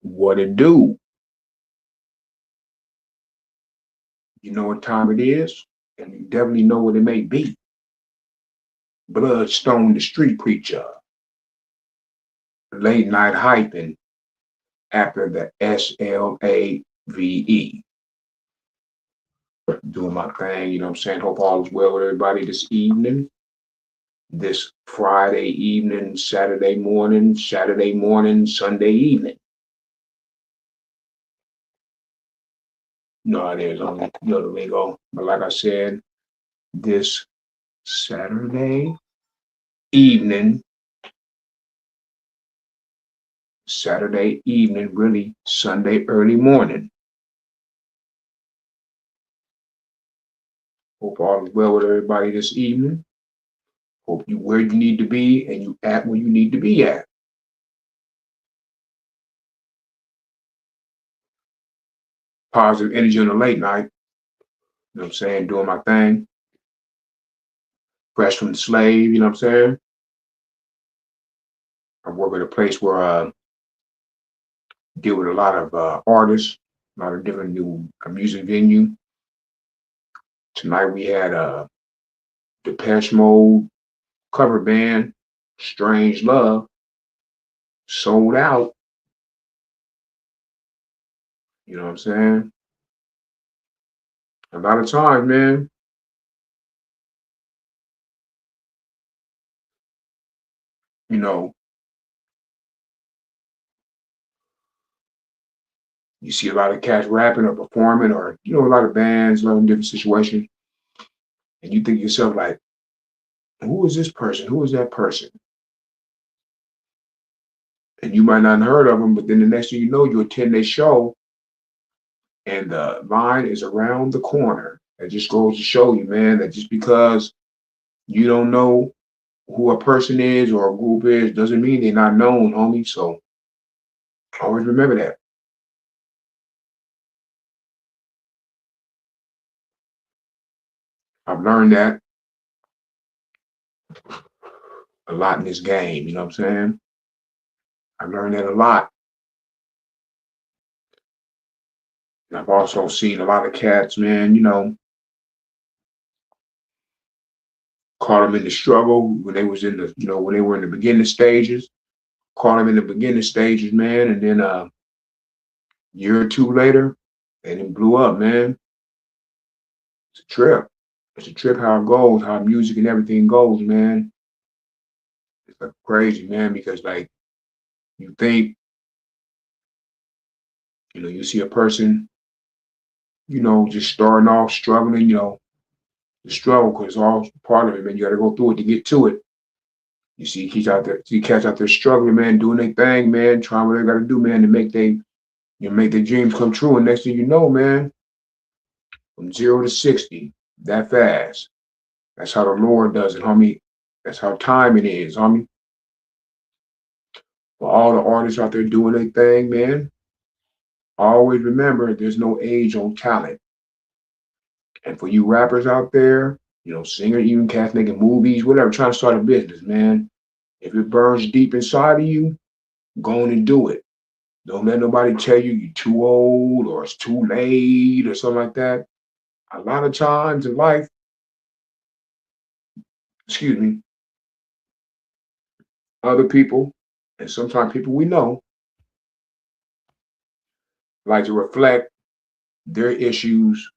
What it do? You know what time it is, and you definitely know what it may be. Bloodstone, the street preacher, late night hyping after the SLAVE. Doing my thing, you know what I'm saying? Hope all is well with everybody this evening, this Friday evening, Saturday morning, Sunday evening. You know how it is, you know the lingo. But like I said, this Saturday evening, really Sunday early morning. Hope all is well with everybody this evening. Hope you where you need to be and you at where you need to be at. Positive energy on the late night. You know what I'm saying? Doing my thing. Fresh from the slave, you know what I'm saying? I work at a place where I deal with a lot of artists, a lot of different new music venue. Tonight we had Depeche Mode cover band, Strange Love, sold out. You know what I'm saying? A lot of times, man, you know, you see a lot of cats rapping or performing or, you know, a lot of bands, a lot of different situations. And you think to yourself, like, who is this person? Who is that person? And you might not have heard of them, but then the next thing you know, you attend their show and the line is around the corner. It just goes to show you, man, that just because you don't know who a person is or a group is doesn't mean they're not known, homie. So always remember that. I've learned that a lot in this game, you know what I'm saying? I've learned that a lot. And I've also seen a lot of cats, man, you know, caught them in the struggle when they was in the, you know, when they were in the beginning stages, caught them in the beginning stages, man, and then year or two later, and it blew up, man. It's a trip. It's a trip how it goes, how music and everything goes, man. It's like crazy, man, because like you think, you know, you see a person, you know, just starting off struggling, you know, the struggle, because it's all part of it, man. You gotta go through it to get to it. You see cats out there struggling, man, doing their thing, man, trying what they gotta do, man, to make their dreams come true. And next thing you know, man, from 0 to 60, that fast. That's how the Lord does it, homie. That's how time it is, homie. For all the artists out there doing their thing, man, always remember there's no age on talent. And for you rappers out there, you know, singer, even cats making movies, whatever, trying to start a business, man. If it burns deep inside of you, go on and do it. Don't let nobody tell you you're too old or it's too late or something like that. A lot of times in life, excuse me, other people, and sometimes people we know, like to reflect their issues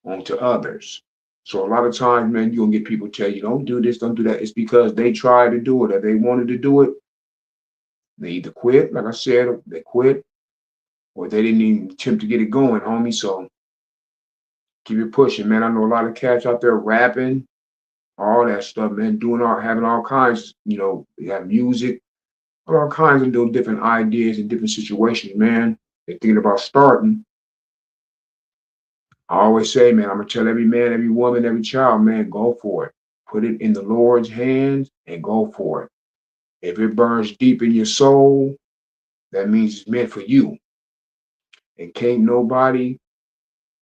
onto others. So a lot of times, man, you're gonna get people tell you, don't do this, don't do that. It's because they tried to do it or they wanted to do it. They either quit, like I said, they quit, or they didn't even attempt to get it going, homie. So keep it pushing, man. I know a lot of cats out there rapping, all that stuff, man, having all kinds, you know, they have music, all kinds of doing different ideas and different situations, man. They're thinking about starting. I always say, man, I'm gonna tell every man, every woman, every child, man, go for it. Put it in the Lord's hands and go for it. If it burns deep in your soul, that means it's meant for you. And can't nobody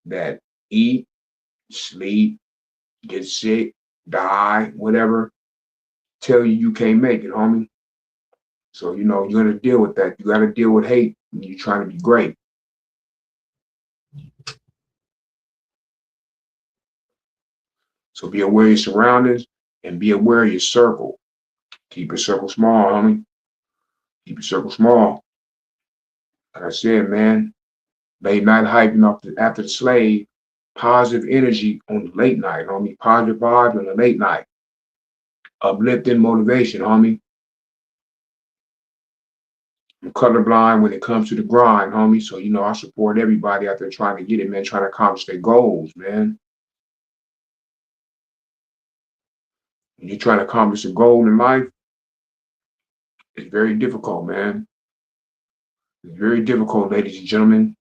that eat, sleep, get sick, die, whatever, tell you you can't make it, homie. So, you're going to deal with that. You got to deal with hate when you're trying to be great. So be aware of your surroundings and be aware of your circle. Keep your circle small, homie. Keep your circle small. Like I said, man, late night hyping after the slave, positive energy on the late night, homie. Positive vibes on the late night. Uplifting motivation, homie. I'm colorblind when it comes to the grind, homie. So, I support everybody out there trying to get it, man, trying to accomplish their goals, man. When you're trying to accomplish a goal in life, it's very difficult, man. It's very difficult, ladies and gentlemen,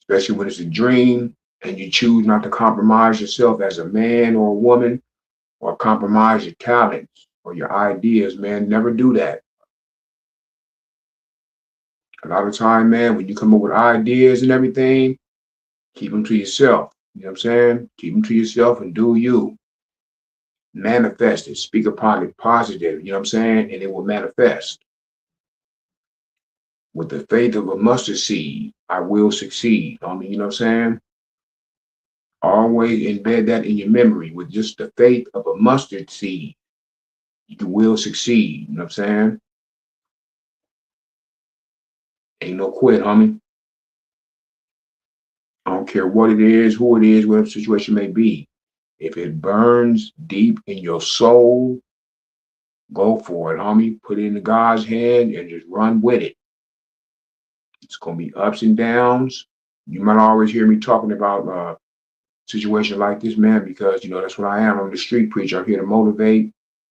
especially when it's a dream and you choose not to compromise yourself as a man or a woman or compromise your talents or your ideas, man. Never do that. A lot of time, man, when you come up with ideas and everything, keep them to yourself. You know what I'm saying? Keep them to yourself and do you. Manifest it. Speak upon it positive. You know what I'm saying? And it will manifest. With the faith of a mustard seed, I will succeed. You know what I'm saying? Always embed that in your memory. With just the faith of a mustard seed, you will succeed. You know what I'm saying? Ain't no quit, homie. I don't care what it is, who it is, whatever the situation may be. If it burns deep in your soul, go for it, homie. Put it in God's hand and just run with it. It's going to be ups and downs. You might always hear me talking about situation like this, man, because, that's what I am. I'm the street preacher. I'm here to motivate,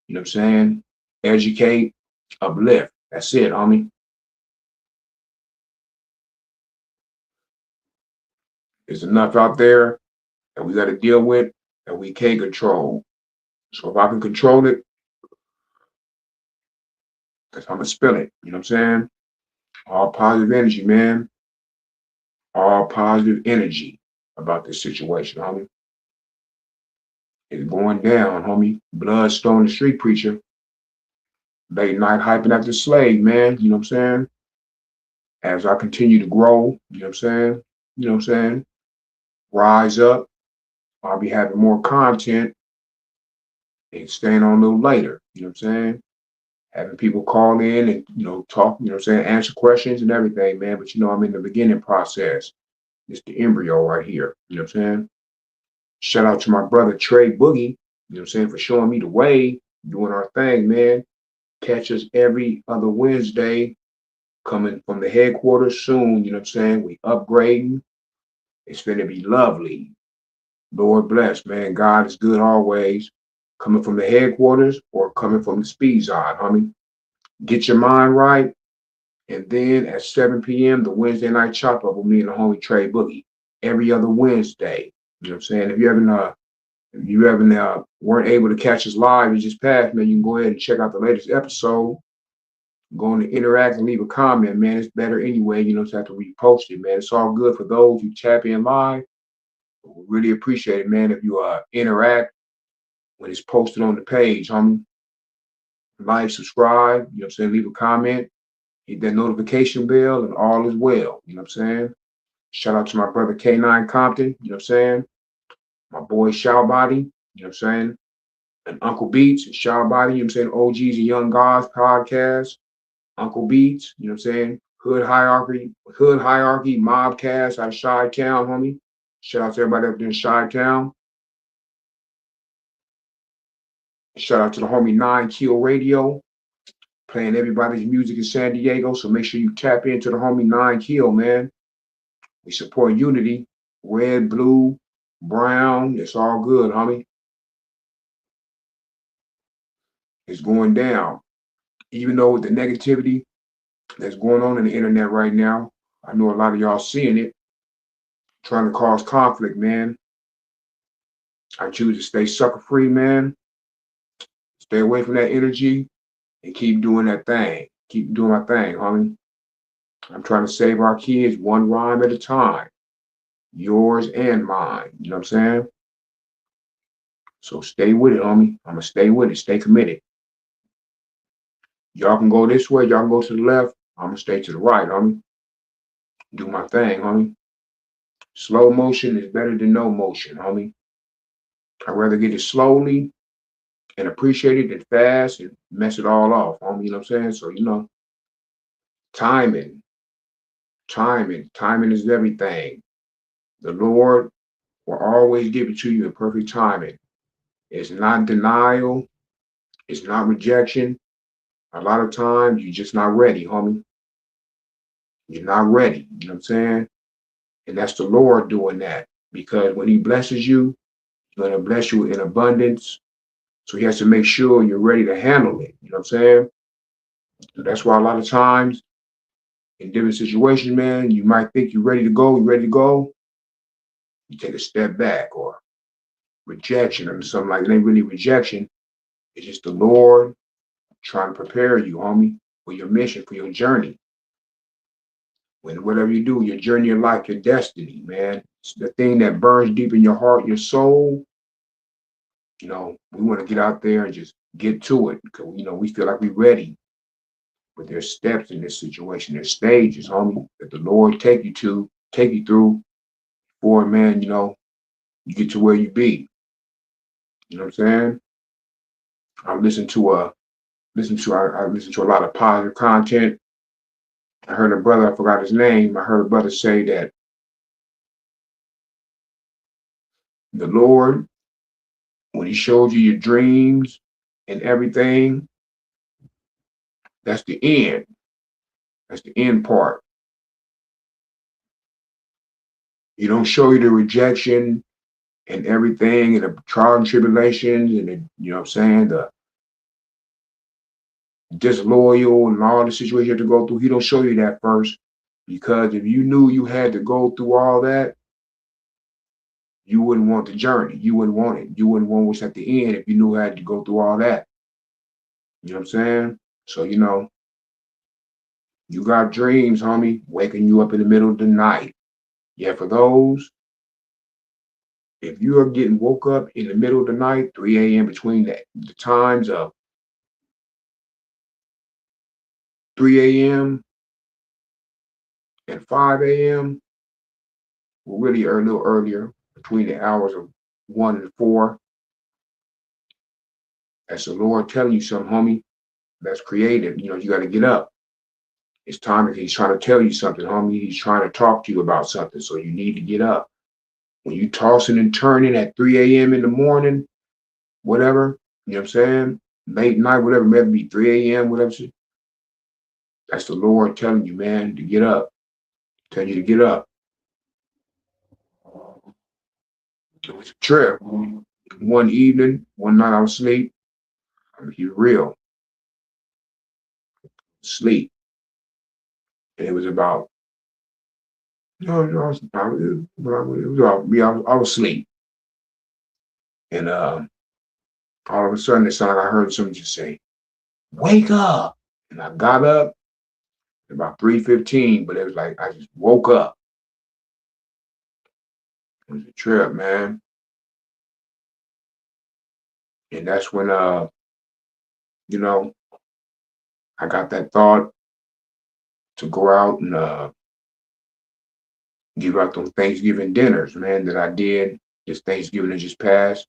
you know what I'm saying? Educate, uplift. That's it, homie. There's enough out there that we got to deal with that we can't control. So if I can control it, I'm going to spill it. You know what I'm saying? All positive energy, man. All positive energy about this situation, homie. It's going down, homie. Bloodstone, the street preacher. Late night hyping after slave, man. You know what I'm saying? As I continue to grow, you know what I'm saying? You know what I'm saying? Rise up. I'll be having more content and staying on a little later. You know what I'm saying? Having people call in and, talk, you know what I'm saying? Answer questions and everything, man. But, I'm in the beginning process. It's the embryo right here. You know what I'm saying? Shout out to my brother Trey Boogie, you know what I'm saying, for showing me the way, doing our thing, man. Catch us every other Wednesday, coming from the headquarters soon, you know what I'm saying? We upgrading. It's going to be lovely. Lord bless, man. God is good always. Coming from the headquarters or coming from the speed side, homie. Get your mind right. And then at 7 p.m., the Wednesday night chop up with me and the homie Trey Boogie. Every other Wednesday. You know what I'm saying? If you haven't weren't able to catch us live, you just passed, man, you can go ahead and check out the latest episode. Go on to interact and leave a comment, man. It's better anyway, to have to repost it, man. It's all good for those who tap in live. We really appreciate it, man, if you interact when it's posted on the page, homie. Like, subscribe, you know what I'm saying? Leave a comment, hit that notification bell, and all is well. You know what I'm saying? Shout out to my brother K9 Compton, you know what I'm saying? My boy Showbody, you know what I'm saying? And Uncle Beats and Shaw Body, you know what I'm saying? OGs and Young Gods podcast. Uncle Beats, you know what I'm saying? Hood Hierarchy, Mobcast out of Chi-Town, homie. Shout out to everybody up there in Chi-Town. Shout out to the homie 9 Kill Radio, playing everybody's music in San Diego. So make sure you tap into the homie 9 Kill, man. We support unity. Red, blue, brown, it's all good, homie. It's going down. Even though with the negativity that's going on in the internet right now, I know a lot of y'all seeing it, trying to cause conflict, man. I choose to stay sucker free, man. Stay away from that energy and keep doing that thing. Keep doing my thing, homie. I'm trying to save our kids one rhyme at a time. Yours and mine. You know what I'm saying? So stay with it, homie. I'm going to stay with it. Stay committed. Y'all can go this way, y'all can go to the left. I'm gonna stay to the right, homie. Do my thing, homie. Slow motion is better than no motion, homie. I'd rather get it slowly and appreciate it than fast and mess it all off, homie. You know what I'm saying? So, timing, timing is everything. The Lord will always give it to you in perfect timing. It's not denial, it's not rejection. A lot of times you're just not ready, homie. You're not ready. You know what I'm saying? And that's the Lord doing that. Because when He blesses you, He's going to bless you in abundance. So He has to make sure you're ready to handle it. You know what I'm saying? So that's why a lot of times in different situations, man, you might think you're ready to go, you take a step back or rejection or something like that. It ain't really rejection. It's just the Lord trying to prepare you, homie, for your mission, for your journey. When whatever you do, your journey of life, your destiny, man, it's the thing that burns deep in your heart, your soul. We want to get out there and just get to it because we feel like we're ready. But there's steps in this situation, there's stages, homie, that the Lord take you through before, man, you get to where you be. You know what I'm saying? I listen to a lot of positive content. I heard a brother, I forgot his name. I heard a brother say that the Lord, when He showed you your dreams and everything, that's the end. That's the end part. He don't show you the rejection and everything and the trials and tribulations and you know what I'm saying, the disloyal and all the situations you have to go through. He don't show you that first because if you knew you had to go through all that, you wouldn't want the journey. You wouldn't want it. You wouldn't want what's at the end if you knew you had to go through all that. You know what I'm saying? So, you got dreams, homie, waking you up in the middle of the night. Yeah, for those, if you are getting woke up in the middle of the night, 3 a.m., between the times of 3 a.m. and 5 a.m., well, really a little earlier, between the hours of 1 and 4, that's the Lord telling you something, homie, that's creative. You got to get up. It's time that He's trying to tell you something, homie. He's trying to talk to you about something, so you need to get up. When you tossing and turning at 3 a.m. in the morning, whatever, you know what I'm saying? Late night, whatever, maybe be 3 a.m., whatever. That's the Lord telling you, man, to get up. Tell you to get up. It was a trip. One evening, one night I was asleep. I mean, he's real. Sleep. And it was about, it was about me. I was asleep. And all of a sudden, it sounded like I heard someone just say, wake up. And I got up about 3:15, but it was like I just woke up. It was a trip, man. And that's when you know, I got that thought to go out and give out those Thanksgiving dinners, man, that I did this Thanksgiving that just passed.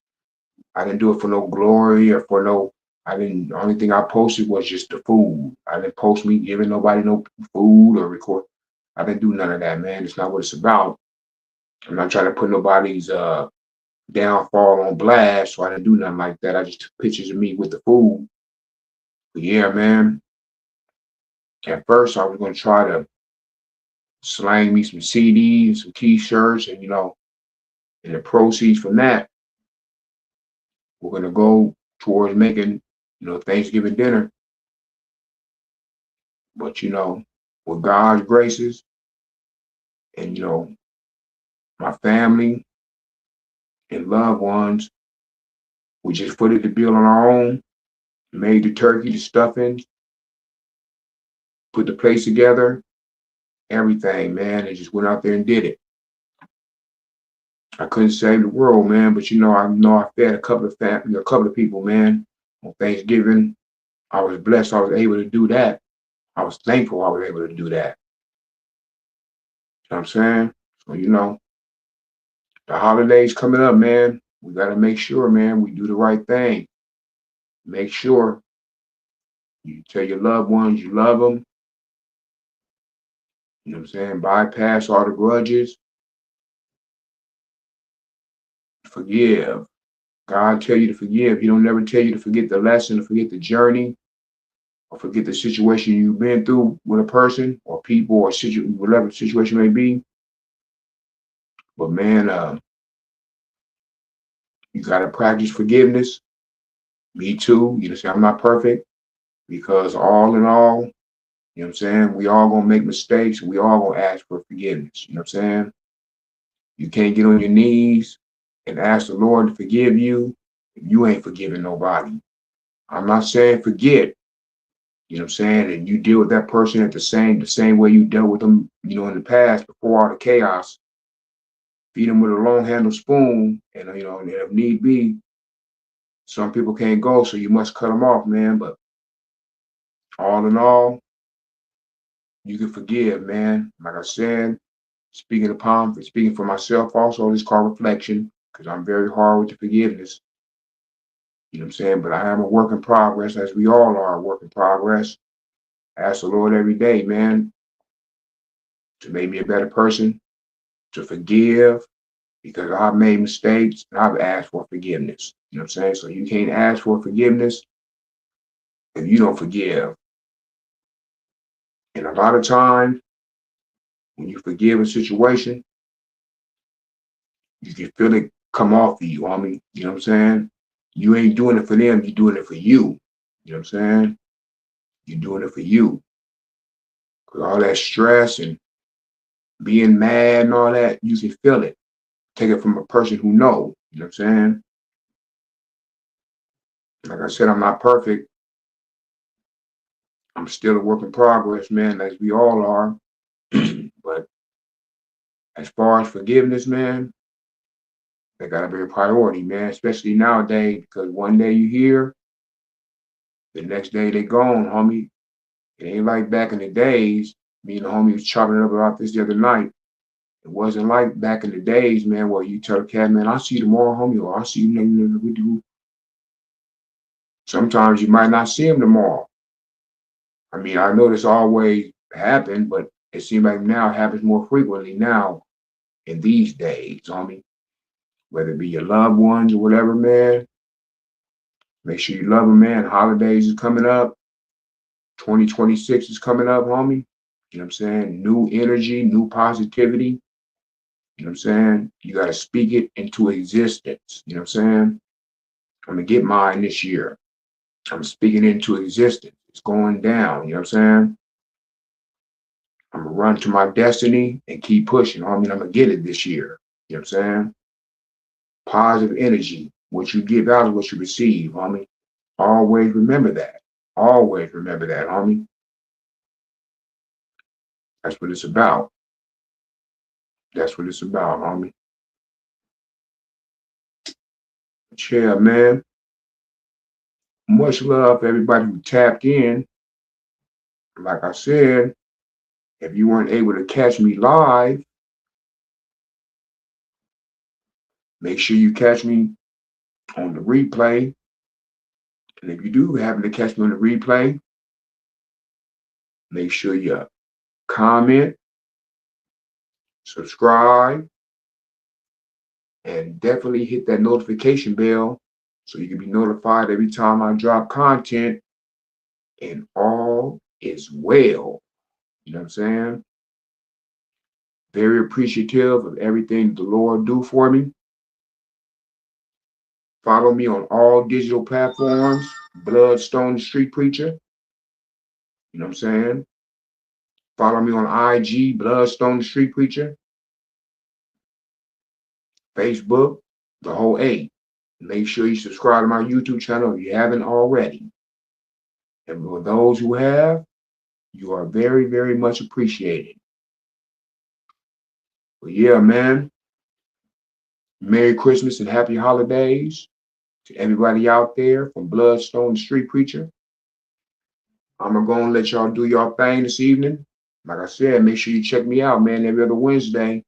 I didn't do it for no glory or for no, I didn't, the only thing I posted was just the food. I didn't post me giving nobody no food or record. I didn't do none of that, man. It's not what it's about. I'm not trying to put nobody's downfall on blast, so I didn't do nothing like that. I just took pictures of me with the food. But yeah, man, at first I was going to try to slang me some CDs, some T-shirts, and and the proceeds from that, we're going to go towards making, Thanksgiving dinner. But with God's graces and my family and loved ones, we just footed the bill on our own, made the turkey, the stuffing, put the place together, everything, man, and just went out there and did it. I couldn't save the world, man, but I know I fed a couple of people, man, on Thanksgiving. I was blessed I was able to do that. I was thankful I was able to do that. You know what I'm saying? So, the holidays coming up, man. We got to make sure, man, we do the right thing. Make sure you tell your loved ones you love them. You know what I'm saying? Bypass all the grudges. Forgive. God tell you to forgive. He don't never tell you to forget the lesson, to forget the journey, or forget the situation you've been through with a person or people or whatever the situation may be. But man, you gotta practice forgiveness. Me too. You know, say I'm not perfect because all in all, you know what I'm saying? We all gonna make mistakes. We all gonna ask for forgiveness. You know what I'm saying? You can't get on your knees and ask the Lord to forgive you if you ain't forgiving nobody. I'm not saying forget, you know what I'm saying, and you deal with that person at the same way you dealt with them, in the past before all the chaos. Feed them with a long handled spoon, and and if need be, some people can't go, so you must cut them off, man. But all in all, you can forgive, man. Like I said, speaking for myself also, it's called reflection, because I'm very hard with the forgiveness. You know what I'm saying? But I am a work in progress, as we all are a work in progress. I ask the Lord every day, man, to make me a better person, to forgive, because I've made mistakes and I've asked for forgiveness. You know what I'm saying? So you can't ask for forgiveness if you don't forgive. And a lot of times, when you forgive a situation, you can feel it come off of you, homie. You know what I'm saying? You ain't doing it for them, you're doing it for you. You know what I'm saying? You're doing it for you. Because all that stress and being mad and all that, you can feel it. Take it from a person who knows. You know what I'm saying? Like I said, I'm not perfect. I'm still a work in progress, man, as we all are. But as far as forgiveness, man, that gotta be a priority, man, especially nowadays, because one day you here, the next day they gone, homie. It ain't like back in the days. Me and the homie was chopping it up about this the other night. It wasn't like back in the days, man, where you tell the cat, man, I'll see you tomorrow, homie, or I'll see you. Sometimes you might not see him tomorrow. I mean, I know this always happened, but it seems like now it happens more frequently now in these days, homie. Whether it be your loved ones or whatever, man. Make sure you love them, man. Holidays is coming up. 2026 is coming up, homie. You know what I'm saying? New energy, new positivity. You know what I'm saying? You got to speak it into existence. You know what I'm saying? I'm going to get mine this year. I'm speaking into existence. It's going down. You know what I'm saying? I'm going to run to my destiny and keep pushing. I mean, I'm going to get it this year. You know what I'm saying? Positive energy. What you give out is what you receive, homie. Always remember that. Always remember that, homie. That's what it's about. That's what it's about, homie. Yeah, man. Much love to everybody who tapped in. Like I said, if you weren't able to catch me live, make sure you catch me on the replay. And if you do happen to catch me on the replay, make sure you comment, subscribe, and definitely hit that notification bell so you can be notified every time I drop content, and all is well. You know what I'm saying? Very appreciative of everything the Lord do for me. Follow me on all digital platforms, Bloodstone the Street Preacher. You know what I'm saying? Follow me on IG, Bloodstone the Street Preacher. Facebook, the whole eight. Make sure you subscribe to my YouTube channel if you haven't already. And for those who have, you are very, very much appreciated. But yeah, man, Merry Christmas and Happy Holidays to everybody out there from Bloodstone the Street Preacher. I'm gonna go and let y'all do y'all thing this evening. Like I said, make sure you check me out, man, every other Wednesday.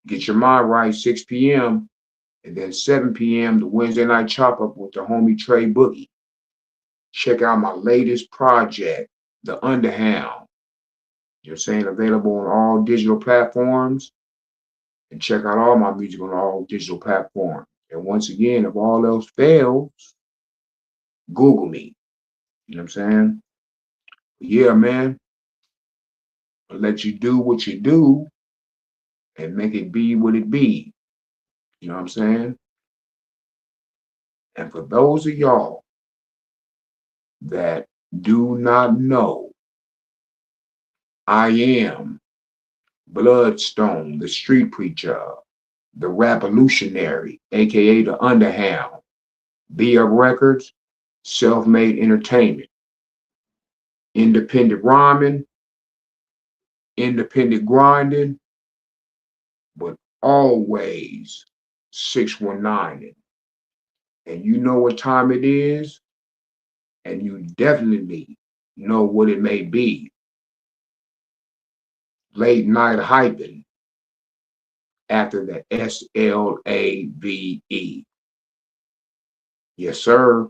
Get your mind right, 6 p.m. And then 7 p.m. the Wednesday night chop up with the homie Trey Boogie. Check out my latest project, The Underhound. You're saying available on all digital platforms. And check out all my music on all digital platforms. And once again, if all else fails, Google me. You know what I'm saying? Yeah, man. I'll let you do what you do and make it be what it be. You know what I'm saying? And for those of y'all that do not know, I am Bloodstone, the street preacher, the revolutionary, aka the Underhound, B Up Records, self-made entertainment, independent rhyming, independent grinding, but always 619. And you know what time it is, and you definitely know what it may be. Late night hyping after the SLAVE. Yes, sir.